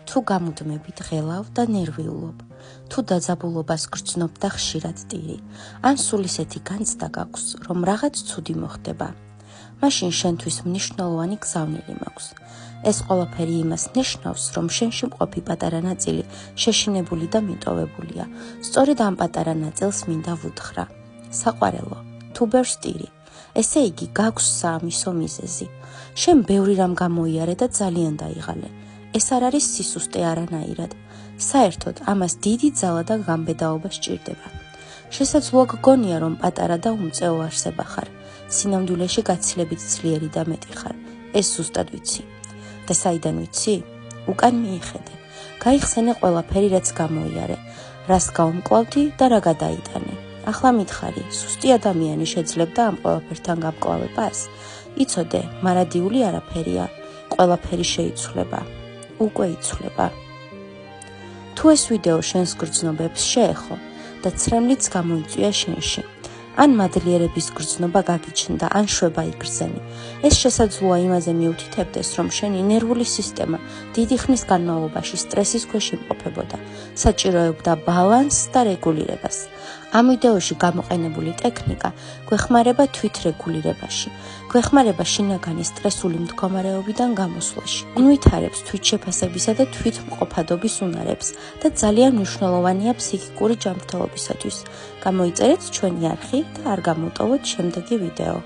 თუ გამუდმებით ღელავ და ნერვიულობ, თუ დაძაბულობას გრძნობ და ხშირად ტირი, ან სულ ისეთი განცდა გაქვს, რომ რაღაც ცუდი მოხდება, მაშინ შენთვის მნიშვნელოვანი გზავნილი მაქვს. ეს ყველაფერი იმას ნიშნავს, რომ შენში მყოფი პატარა ნაწილი შეშინებული და მიტოვებულია. სწორედ ამ პატარა ნაწილს მინდა ვუთხრა. საყვარელო, თუ ბევრს ტირი, ესე იგი გაქვს საამისო მიზეზი. შენ ბევრი რამ გამოიარე და ძალიან დაიღალე. ეს არ არის სისუსტე არანაირად. საერთოდ ამას დიდი ძალა და გამბედაობა სჭირდება. შესაძლოა გგონია, რომ პატარა და უმწეო არსება ხარ. სინამდვილეში გაცილებით ძლიერი და მეტი ხარ. ეს ზუსტად ვიცი. და საიდან ვიცი? უკან მიიხედე. გაიხსენე ყველაფერი, რაც გამოიარე, რას გაუმკლავდი და რა გადაიტანე. ახლა მითხარი, სუსტი ადამიანი შეძლებდა ამ ყველაფერთან გამკლავებას? იცოდე, მარადიული არაფერია. ყველაფერი შეიცვლება. უკვე იცვლება. თუ ეს ვიდეო შენს გრძნობებს შეეხო და ცრემლიც გამოიწვია შენში, ან მადლიერების გრძნობა გაგიჩნდა, ან შვება იგრძენი, ეს შესაძლოა იმაზე მიუთითებდეს, რომ შენი ნერვული სისტემა დიდი ხნის განმავლობაში სტრესის ქვეშ იმყოფებოდა, საჭიროებდა ბალანსს და რეგულირებას. ამ ვიდეოში გამოყენებული ტექნიკა გვეხმარება თვითრეგულირებაში, გვეხმარება შინაგანი სტრესული მდგომარეობიდან გამოსვლაში, გვითარებს თვითშეფასებისა და თვითმყოფადობის უნარებს და ძალიან მნიშვნელოვანია ფსიქიკური ჯანმრთელობისათვის. გამოიწერეთ ჩვენი არხი და არ გამოტოვოთ შემდეგი ვიდეო.